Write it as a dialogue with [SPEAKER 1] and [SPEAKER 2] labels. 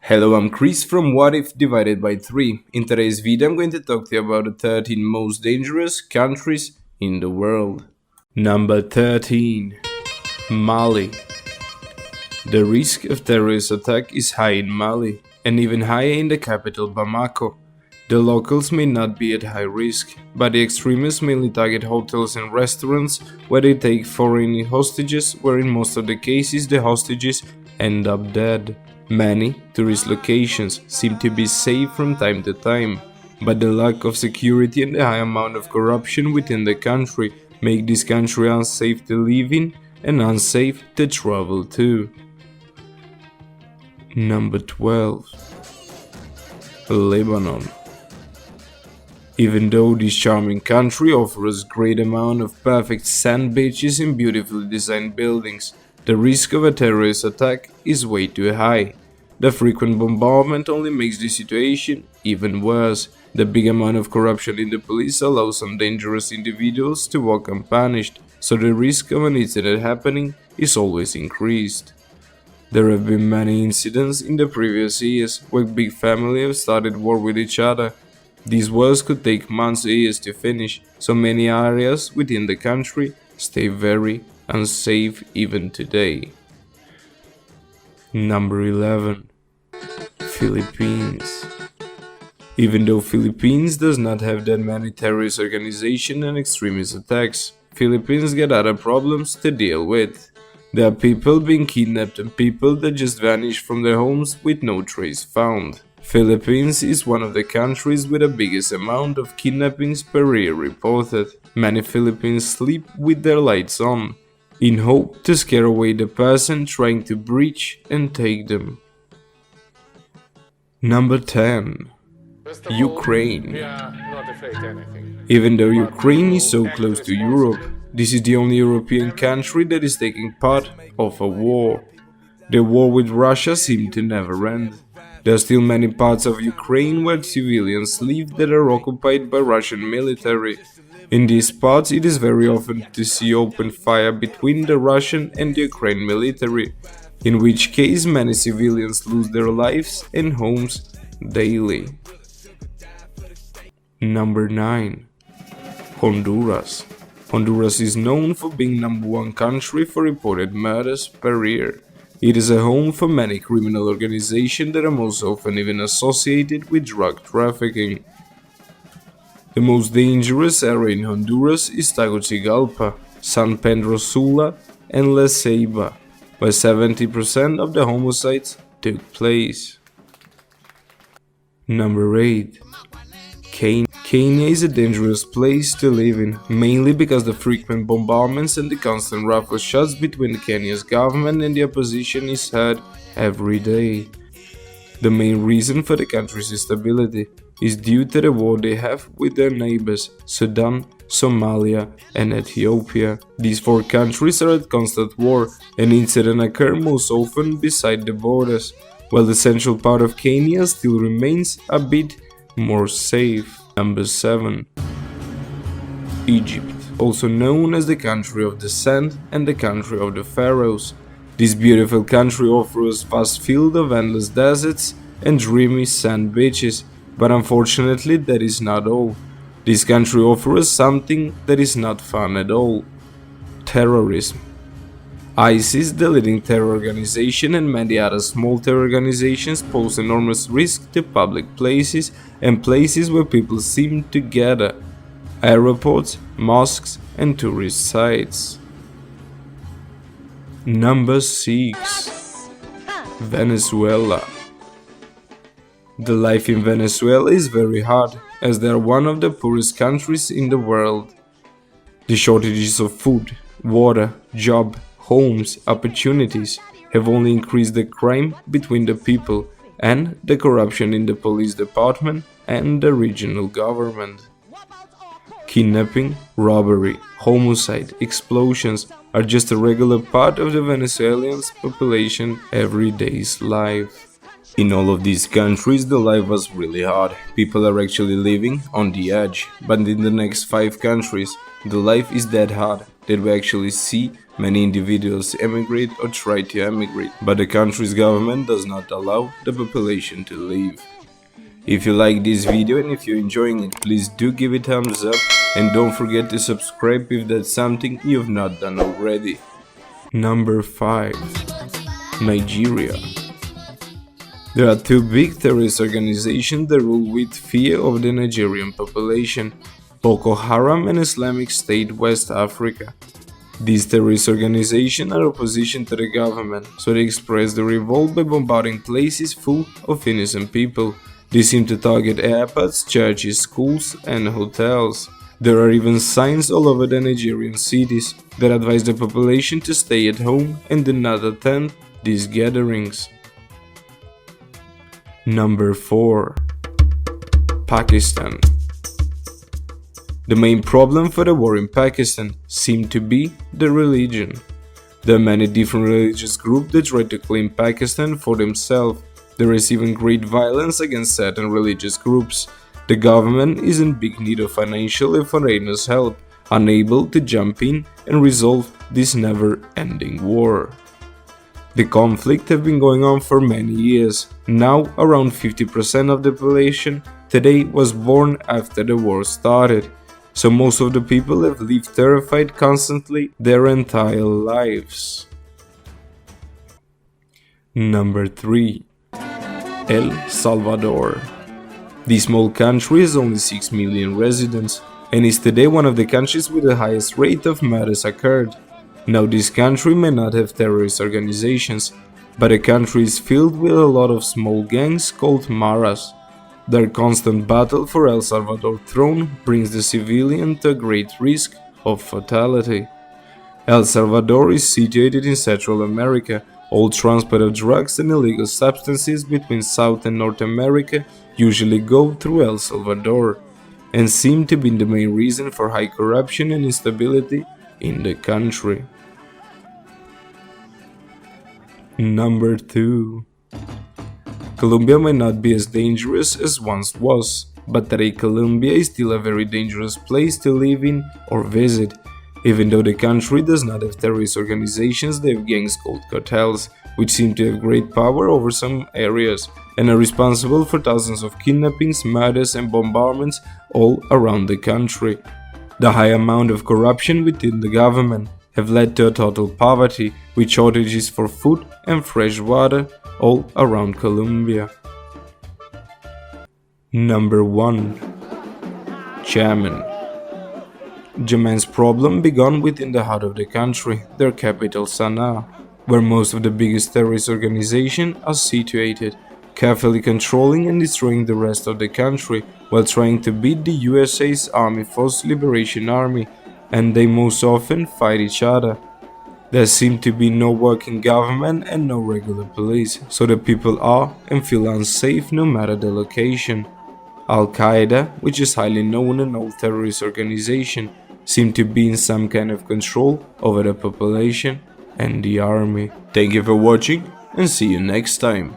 [SPEAKER 1] Hello, I'm Chris from What If Divided by 3. In today's video, I'm going to talk to you about the 13 most dangerous countries in the world. Number 13. Mali. The risk of terrorist attack is high in Mali, and even higher in the capital Bamako. The locals may not be at high risk, but the extremists mainly target hotels and restaurants where they take foreign hostages, where in most of the cases the hostages end up dead. Many tourist locations seem to be safe from time to time, but the lack of security and the high amount of corruption within the country make this country unsafe to live in and unsafe to travel to. Number 12. Lebanon. Even though this charming country offers great amount of perfect sand beaches and beautifully designed buildings, the risk of a terrorist attack is way too high. The frequent bombardment only makes the situation even worse. The big amount of corruption in the police allows some dangerous individuals to walk unpunished, so the risk of an incident happening is always increased. There have been many incidents in the previous years where big families have started war with each other. These wars could take months or years to finish, so many areas within the country stay very unsafe even today. Number 11. Philippines. Even though Philippines does not have that many terrorist organizations and extremist attacks, Philippines get other problems to deal with. There are people being kidnapped and people that just vanish from their homes with no trace found. Philippines is one of the countries with the biggest amount of kidnappings per year reported. Many Filipinos sleep with their lights on, in hope to scare away the person trying to breach and take them. Number 10. Ukraine. Even though Ukraine is so close to Europe, this is the only European country that is taking part of a war. The war with Russia seems to never end. There are still many parts of Ukraine where civilians live that are occupied by Russian military. In these parts, it is very often to see open fire between the Russian and the Ukraine military, in which case many civilians lose their lives and homes daily. Number 9. Honduras. Honduras is known for being number 1 country for reported murders per year. It is a home for many criminal organizations that are most often even associated with drug trafficking. The most dangerous area in Honduras is Tegucigalpa, San Pedro Sula, and La Ceiba, where 70% of the homicides took place. Number 8. Kenya is a dangerous place to live in, mainly because the frequent bombardments and the constant rifle shots between Kenya's government and the opposition is heard every day. The main reason for the country's instability is due to the war they have with their neighbors Sudan, Somalia, and Ethiopia. These 4 countries are at constant war, and incidents occur most often beside the borders, while the central part of Kenya still remains a bit more safe. Number 7. Egypt, also known as the country of the sand and the country of the pharaohs. This beautiful country offers vast field of endless deserts and dreamy sand beaches, but unfortunately that is not all. This country offers something that is not fun at all: terrorism. ISIS, the leading terror organization, and many other small terror organizations pose enormous risk to public places and places where people seem to gather: airports, mosques, and tourist sites. Number 6. Venezuela. The life in Venezuela is very hard, as they are one of the poorest countries in the world. The shortages of food, water, job, homes, opportunities have only increased the crime between the people and the corruption in the police department and the regional government. Kidnapping, robbery, homicide, explosions are just a regular part of the Venezuelan population everyday's life. In all of these countries, the life was really hard. People are actually living on the edge. But in the next 5 countries, the life is that hard that we actually see many individuals emigrate or try to emigrate. But the country's government does not allow the population to leave. If you like this video and if you're enjoying it, please do give it a thumbs up and don't forget to subscribe if that's something you've not done already. Number 5. Nigeria. There are two big terrorist organizations that rule with fear of the Nigerian population: Boko Haram and Islamic State West Africa. These terrorist organizations are opposition to the government, so they express their revolt by bombarding places full of innocent people. They seem to target airports, churches, schools, and hotels. There are even signs all over the Nigerian cities that advise the population to stay at home and do not attend these gatherings. Number 4. Pakistan. The main problem for the war in Pakistan seemed to be the religion. There are many different religious groups that try to claim Pakistan for themselves. There is even great violence against certain religious groups. The government is in big need of financial and foreigners' help, unable to jump in and resolve this never-ending war. The conflict has been going on for many years. Now around 50% of the population today was born after the war started. So most of the people have lived terrified constantly their entire lives. Number 3. El Salvador. This small country has only 6 million residents and is today one of the countries with the highest rate of murders occurred. Now this country may not have terrorist organizations, but the country is filled with a lot of small gangs called maras. Their constant battle for El Salvador throne brings the civilian to a great risk of fatality. El Salvador is situated in Central America. All transport of drugs and illegal substances between South and North America usually go through El Salvador, and seem to be the main reason for high corruption and instability in the country. Number 2. Colombia may not be as dangerous as once was, but today Colombia is still a very dangerous place to live in or visit. Even though the country does not have terrorist organizations, they have gangs called cartels, which seem to have great power over some areas and are responsible for thousands of kidnappings, murders and bombardments all around the country. The high amount of corruption within the government have led to a total poverty, with shortages for food and fresh water all around Colombia. Number 1. Yemen. Yemen's problem began within the heart of the country, their capital Sana'a, where most of the biggest terrorist organizations are situated, carefully controlling and destroying the rest of the country while trying to beat the USA's Army Force Liberation Army, and they most often fight each other. There seems to be no working government and no regular police, so the people are and feel unsafe no matter the location. Al-Qaeda, which is highly known and old terrorist organization, seem to be in some kind of control over the population and the army. Thank you for watching and see you next time.